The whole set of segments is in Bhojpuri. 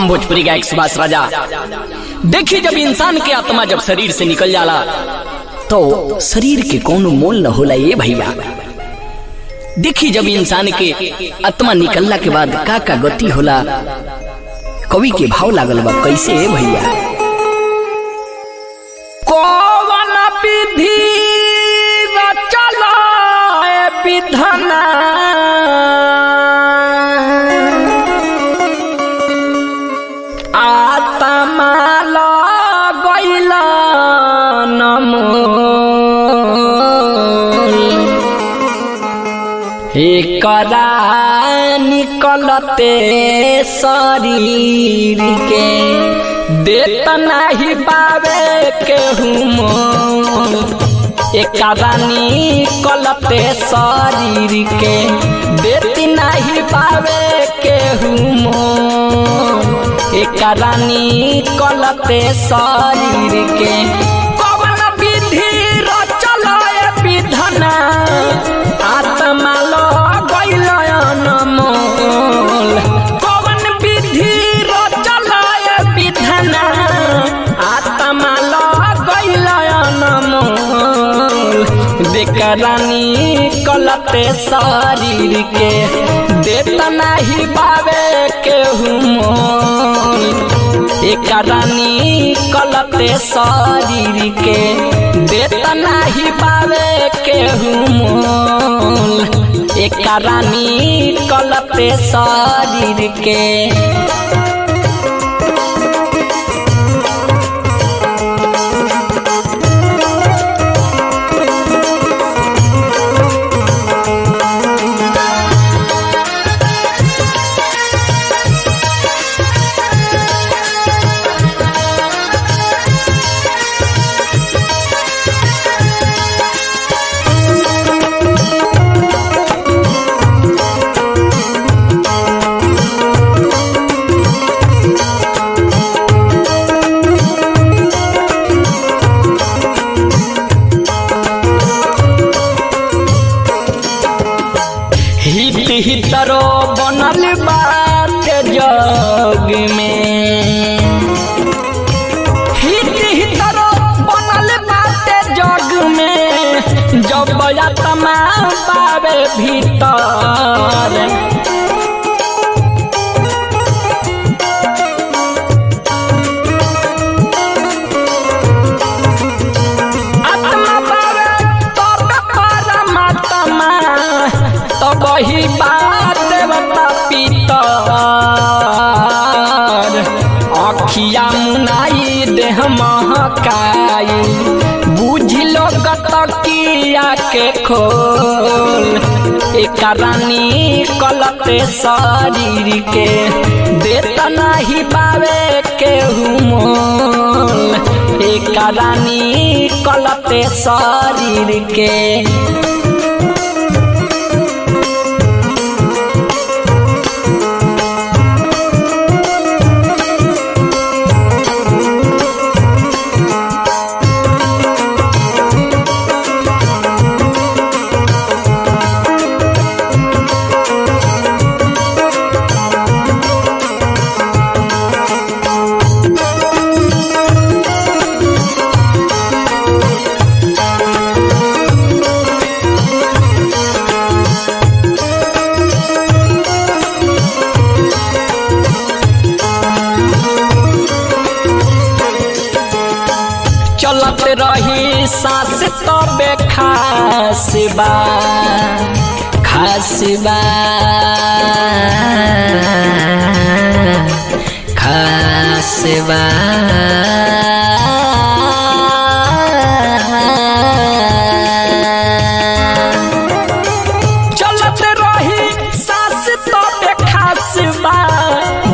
हम भोजपुरी गायक सुभाष राजा। देखिए, जब इंसान के आत्मा जब शरीर से निकल जाला तो शरीर के कोनो मोल न होला ये भैया। देखिए, जब इंसान के आत्मा निकलला के बाद का गति होला, कवि के भाव लागल बा कैसे है भैया। कौन विधि चला विधना आत्मा लगैला एकरा निकलते शरीर के देत नहीं पावे केहू मोल। एकरा निकलते शरीर के देत नहीं पावे केहू मोल। एकरा निकलते शरीर के कौन विधि रचल विधना आत्मा लगैल अनमोल। कौन विधि रचल विधना आत्मा लगैल अनमोल। एकरा निकलते शरीर के देत नहीं पावे केहू मोल। एकरा निकलते शरीर के देत नहीं पावे केहू मोल। एकरा निकलते शरीर के हितरो बनल बात जग में। हितरो बनल बात जग में जब आत्मा पावे भीतर। वही बात देवता पितर अखिया मुनाई देह महकाई बुझलो गतकिया के खोल। एकरा निकलते शरीर के देत नहीं पावे केहू मोल। एकरा निकलते शरीर के चलत रही सांस तबे खास बा खास बा खास बा। चलत रही सांस तबे खास बा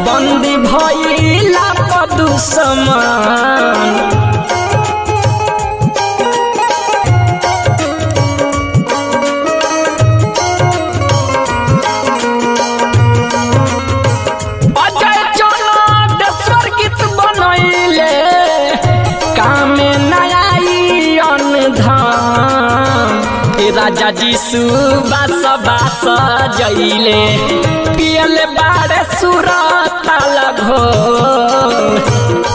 बंदी भइला दुश्मन। राजा जी सुबास बास जइले पियल बाड़े सुरताल घोल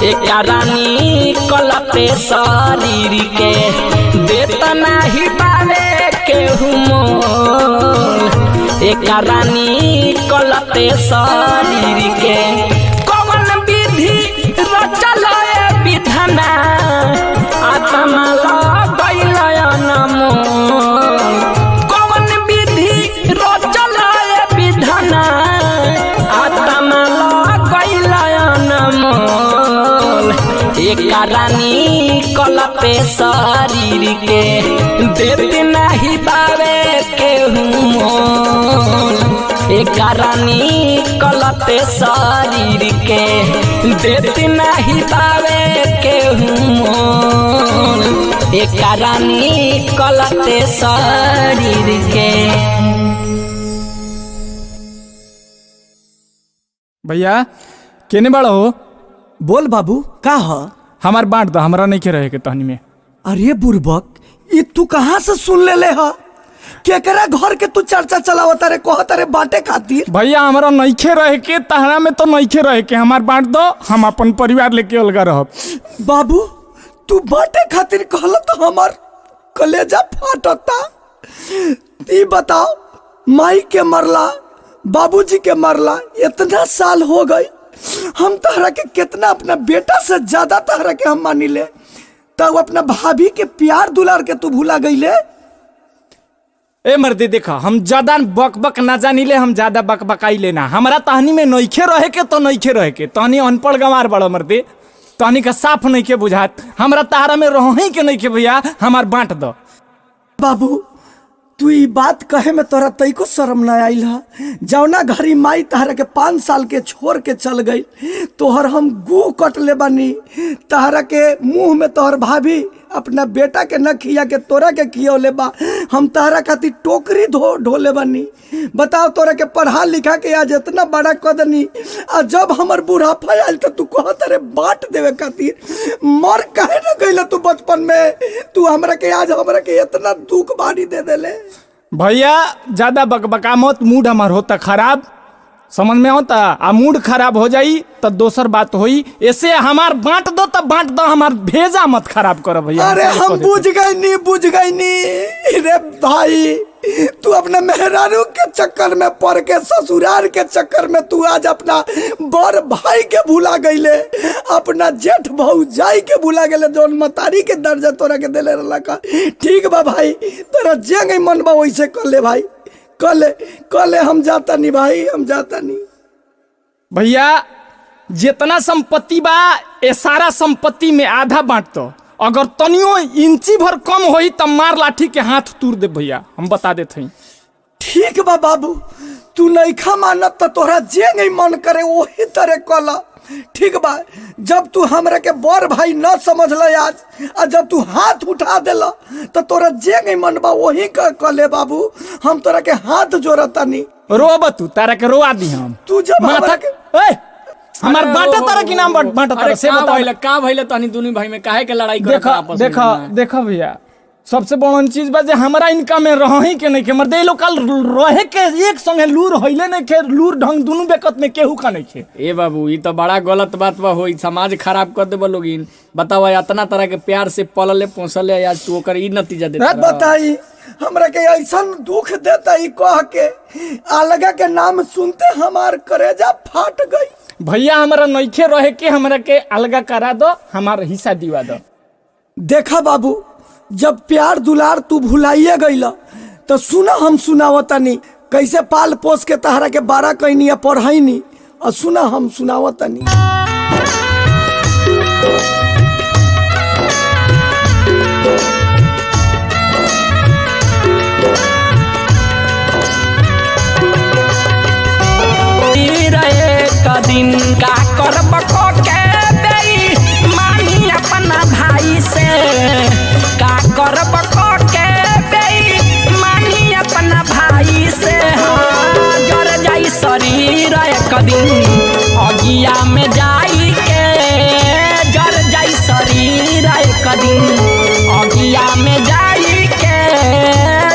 एक रानी कलते शरीर के देता नहीं पावे केहू मोल एक रानी कलते शरीर के कौन विधि रचल विधाना आत्मा लगैल अनमोल कौन विधि रचल विधाना आत्मा लगैल अनमोल एक रानी कलते शरीर के देते नहीं पावे केहू मोल एक रानी कलते शरीर के देते नहीं पावे केहू मोल एक रानी कलते शरीर के। भैया केने बड़ा हो? बोल बाबू का ह? हमार बांट दो, हमरा नहीं के रहे के तहनी में। अरे बुर्बक ये तू कहाँ से सुन ले हा? केकरा घर के तू चर्चा चलावता रे कहता रे बांटे खातिर? भैया हमरा नहीं के रहे के, तहरा में तो नहीं के रहे के, हमार बांट दो, हम अपन परिवार लेके अलगा रहब। बाबू तू बांटे खातिर कहला तो हमार कलेजा फाटता। ये बताओ माई के मरला बाबूजी के मरला इतना साल हो गई, हम तहरा के कितना अपना बेटा से ज्यादा तहरा के हम मानी ले, तब अपना भाभी के प्यार दुलार के तू भूला गई ले। ए मर्दे देखा हम ज्यादा बक बक ना जानिले, हम ज्यादा बक बकाई लेना, हमारा तहनी में नइखे रहे के तो नइखे रहे के, तहनी अनपढ़ गंवार बड़ा मर्दे, तहनी का साफ नहीं के बुझात, हमरा तारा में रही के नहीं के भैया, हमार बांट दो। बाबू तू ये बात कहे में तोरा तईको शर्म न आइल हा? जौना घरी माई तहरा के 5 साल के छोड़ के चल गई, तोहर हम गू कट ले बनी, तहरा के मुंह में तोहर भाभी अपना बेटा के न खिया के तोरा के खियौले बा, हम तहरा खातिर टोकरी ढोले बनी। बताओ तोरा के पढ़ा लिखा के आज इतना बड़ा कदनी, आ जब हमर बुढ़ापा आयल तो तू कहत रे बांट देवे खातिर, मर काहे न गइल तू बचपन में? तू हमरा के आज हमरा के इतना दुख बाड़ी दे देले। भैया ज्यादा बकबका मत, मूड हमार होता खराब, समझ में होता, आ मूड खराब हो जाई तो दोसर बात होई, ऐसे हमार बांट दो तब बांट दो, हमार भेजा मत खराब करो भैया। अरे हम बुझ गई नी रे भाई, तू अपने मेहरारू के चक्कर में पड़ के ससुराल के चक्कर में तू आज अपना बड़ भाई के भूला गईले, अपना जेठ भौजाई के भूला गईले, जौन मतारी के दर्जा तोरा के देले रहला का। ठीक बा भाई, तोरा जेंगे मन बा वैसे कर ले भाई, कर ले हम जाता नहीं भाई, हम जाता नहीं। भैया जितना संपत्ति बा ए सारा संपत्ति में आधा बांट दो, अगर तनियो इंची भर कम होई तब मार लाठी के हाथ तूर दे भैया, हम बता देते हैं। ठीक बा बाबू, तू नइखा मानत तो तोरा जे नहीं मन करे वही तरह कला। ठीक बा, जब तू हमरा के बड़ भाई न समझ ल आज, आ जब तू हाथ उठा देला तो तोरा जे नहीं मन बा वही कर ले बाबू, हम तोरा के हाथ जोड़ता नहीं। रोब तू, तारा के रोआ दी हम। तू जब माथा के हमार बांटा तारा की नाम बांटा तारा से बता का भइले तनी दुनु भाई में काहे के लड़ाई करत देखा आपस में? देखा देखा भैया, सबसे बड़ा चीज बा जे हमरा इनका में रही के नहीं के, मर्दे लोग कल रहे के एक संगे लूर होइले नहीं के, लूर ढंग दुनु बेकत में केहू का नहीं के। ए बाबू ई तो बड़ा गलत बात बा, होई समाज खराब कर देबो लोगिन। बताओ इतना तरह के प्यार से पलले पोसले, आज तू ओकर ई नतीजा देता। बताई हमरा के ऐसा दुख देता ही कह के, अलगा के नाम सुनते हमार करेजा फाट गई। भैया हमरा नइखे रहे के, हमरा के अलगा करा दो, हमार हिस्सा दिवा दो। देखा बाबू, जब प्यार दुलार तू भुलाइए गईला तो सुना हम सुनावतनी कैसे पाल पोस के तहरा के बारा कहनी पढ़ाईनी, और सुना हम सुनावतनी। दिन का करब के देई मानी अपना भाई से, का करब के देई मानी अपना भाई से, जर जाई शरीर एक दिन अगिया में जाई के, जर जाई शरीर एक दिन अगिया में जाई के,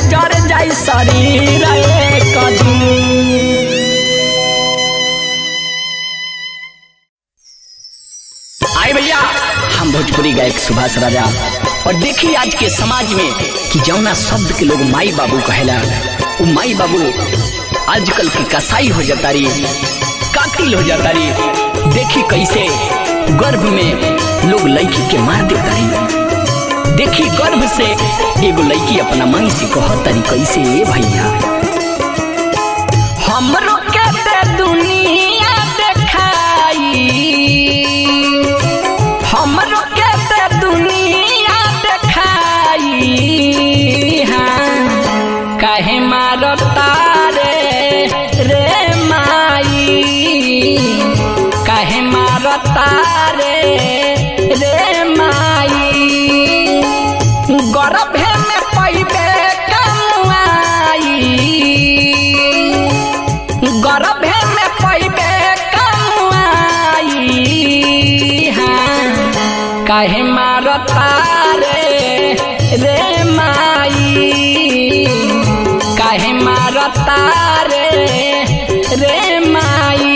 जर जाई शरीर एक दिन। भैया हम भोजपुरी गायक सुभाष राजा। और देखिए आज के समाज में कि जौना शब्द के लोग माई बाबू कहेला, वो माई बाबू आजकल की कसाई हो जाता रही, कातिल हो जाता रही। देखी कैसे गर्भ में लोग लड़की के मार देता रही। देखी गर्भ से एगो लड़की अपना माई से कहता रही कैसे, ये भैया हमरो के दे दुनिया देखाई, हमरो के दे दुनिया देखाई। हाँ काहे मारता रे रे माई, काहे मारता रे रे माई। गर्भ में पैबे कमाई, गर्भ में पैबे कमाई। हाँ काहे मारता रे रे माई, काहे मारता रे रे माई।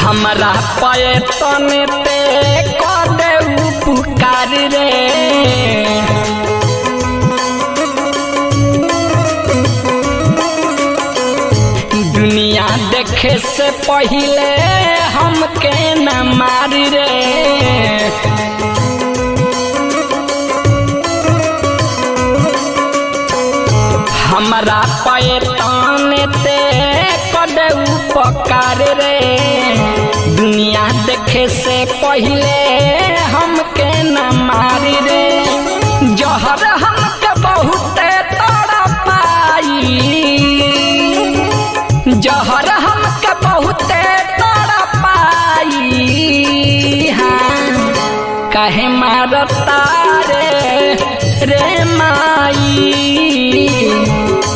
हमारा पैतन ते कदे उपकार रे, दुनिया देखे से पहले हमके न मार रे। हमारा पैतन ते कदे उपकार रे, दुनिया देखे से पहले हमके न मारी रे। जहर हमके बहुत तड़पाई, जहर हमके बहुत तड़पाई। हाँ काहे मारता रे रे माई,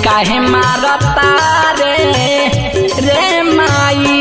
काहे मारता रे रे माई।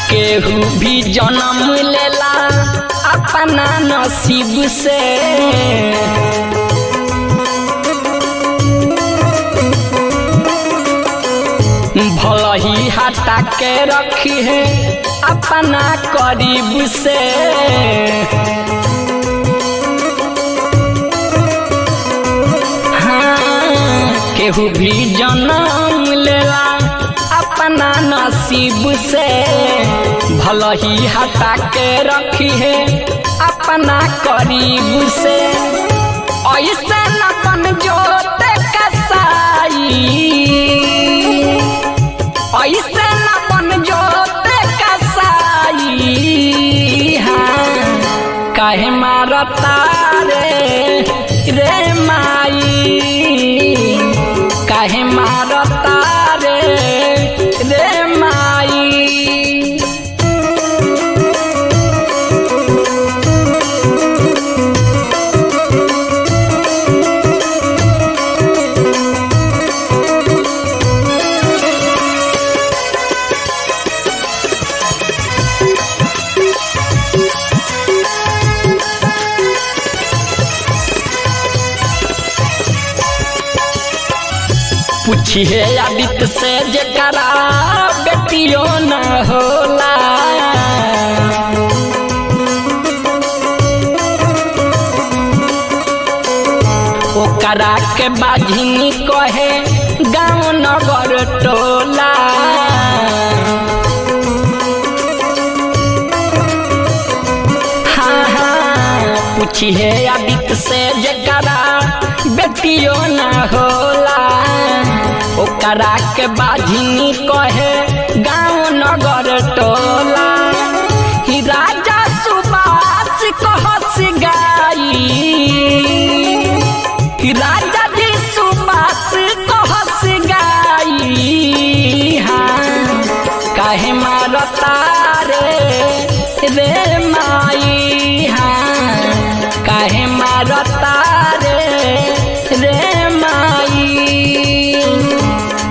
केहू भी जन्म लेला अपना नसीब से, भला ही हटा के रखी है अपना करीब से। हाँ केहू भी जन्म लेला अपना नसीब से, भला ही हटा के रखी है अपना करीब से। ऐसे न बन जोते कसाई, ऐसे न बन जोते कसाई। हाँ काहे मारता रे रे माई, काहे मारता रे रे माई। पूछिए आदित्य से जकरा बेटियों न होला, ओकरा के बाझिनी कहे गाँव नगर टोला। पूछिए आदित्य से जकरा बेटियो ना होला ओकरा के बाझिनी कहे गाँव नगर टोला ही राजा सुबास कहस गाई ही राजा जी सुबास कहस गाई हाँ काहे मारता रे माई हाँ काहे मारता रे माई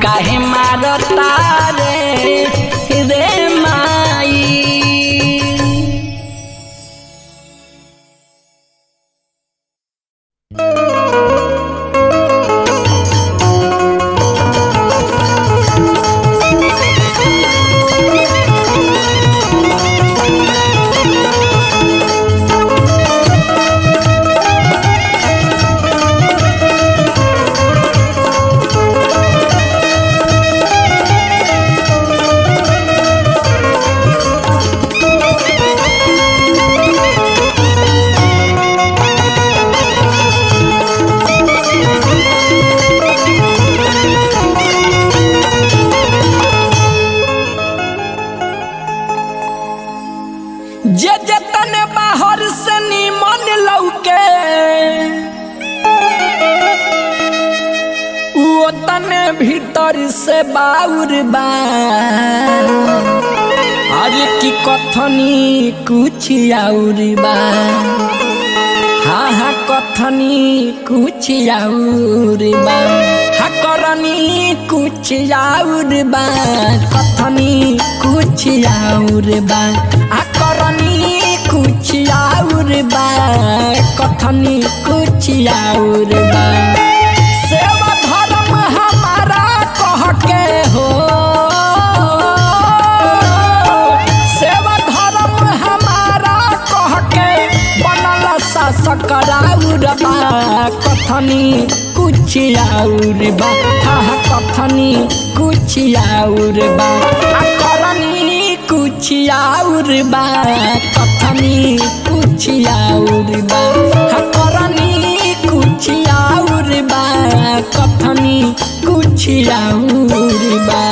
काहे मारता रे माई। जे जतन बाहर से निमन लौके वो तने भीतर से बाउर बा अरे की कथनी कुछ और बा हाँ हाँ कथनी कुछ और बा हाँ करनी कुछ और बा कथनी कुछ और बा आ करनी कुछ और बा कथनी कुछ और बा सेवा धर्म हमारा कह के हो सेवा धर्म हमारा कह के बनल शासक राउर बा कथनी कुछ और बा हाँ कथनी कुछ और बा आ करनी कुछ और बा कथनी कुछ और बा हाँ करनी कुछ और बा कथनी कुछ और बा।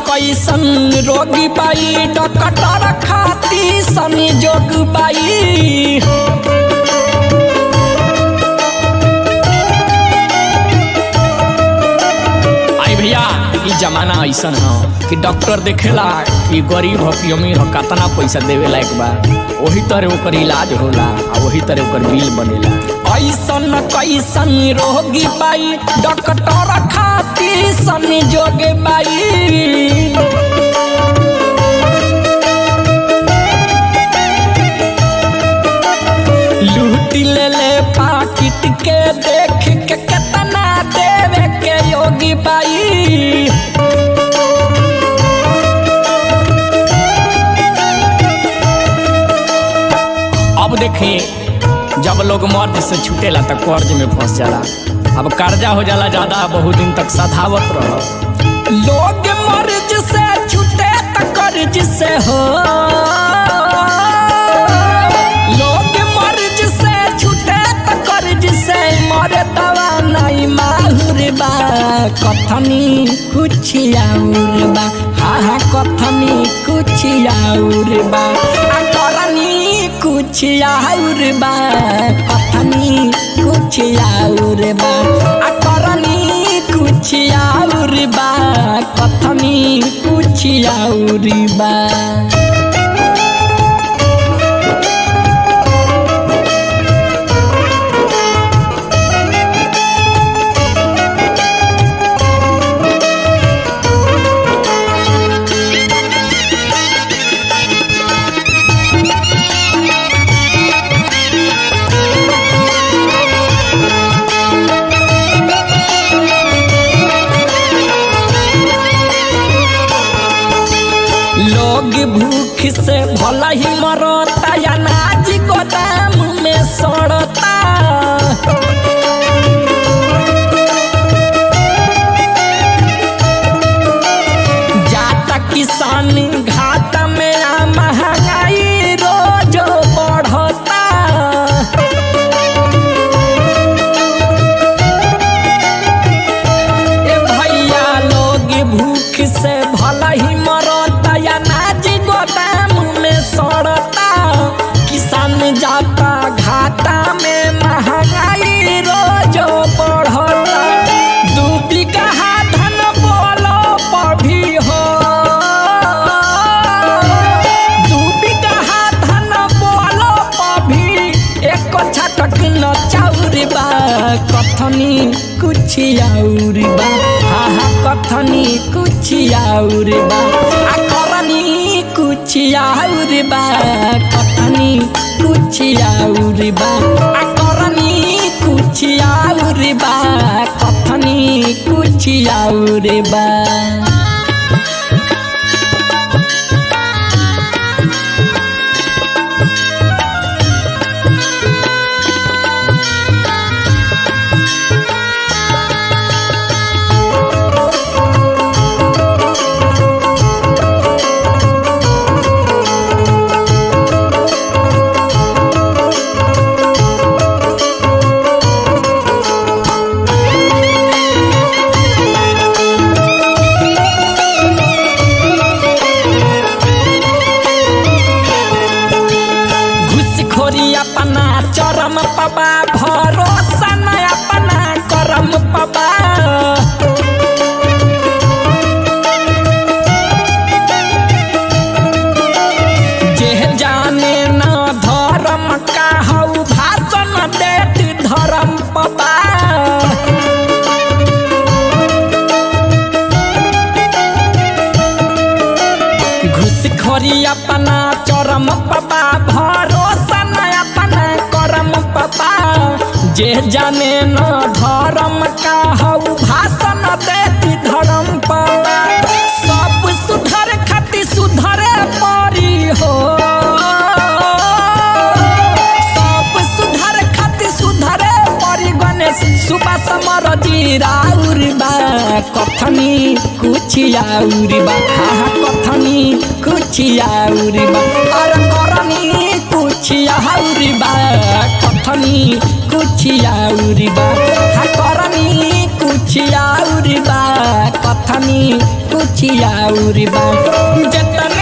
कैसन रोगी बाई डॉक्टर खाती संजोग बाई आई भैया ये जमाना ऐसा है कि डॉक्टर देखेला कि गरीब हो कि अमीर हो कितना पैसा देवेला एक बार वही तरह ओकर इलाज होला आ वही तरह ओकर बिल बनेला ऐसन कैसन रोगी बाई डॉक्टर खाती संजोग बाई लूट ले पाकिट के देख के कितना देवे के योगी बाई अब देखिए जब लोग मर्द से छूटेला तो कर्ज में फंस जाला अब कर्जा हो जाला ज्यादा बहुत दिन तक सधावत रह लोग मर्ज से छूटे तो कर्ज से हो लोग मर्ज से छूटे तो कर्ज से मरे दवा नहीं माहुर बा कथनी कुछ और बा हाँ हाँ कथनी कुछ और बा आ करनी कुछ और बा कथनी कुछ और बा आ करनी कुछ और बा कथनी कुछ और बा। से भला ही मरता अनाज गोदाम में सड़ता। जाता किसान घाट में महंगाई रोज बढ़ता। ए भैया लोग भूख से भला ही मरता अनाज गोदाम में सड़ता। किसान जाता घाटा में महंगाई रोज बढ़ता। 2 बीघा धन बोलो पभी हो, 2 बीघा धन बोलो पभी एक छटक न चाउर बा। कथनी कुछ और बा, हाँ हाँ कथनी कुछ और बा। आ करनी कुछ और बा, कथनी कुछ और बा। आ करनी कुछ और बा, कथनी कुछ और बा। घुसखोरी अपना चरम पबा, भरोसा न अपना करम पबा। जे जाने न धर्म का हऊ भाषण देत धर्म पबा। घुसखोरी अपना चरम पबा, भरोसा न अपना करम पबा। जे जाने न धर्म का हऊ भाषण देती धर्म पबा। सब सुधर खाती सुधरे परी हो, सब सुधर खाती सुधरे परी। गणेश सुबह समर जीराउर बा, कथनी कुछ और बा। हाँ कथनी कुछ और बा। और करनी कुछ और बा, कथनी कुछ और बा। हाँ करनी कुछ और बा, कथनी कुछ और बा। जतने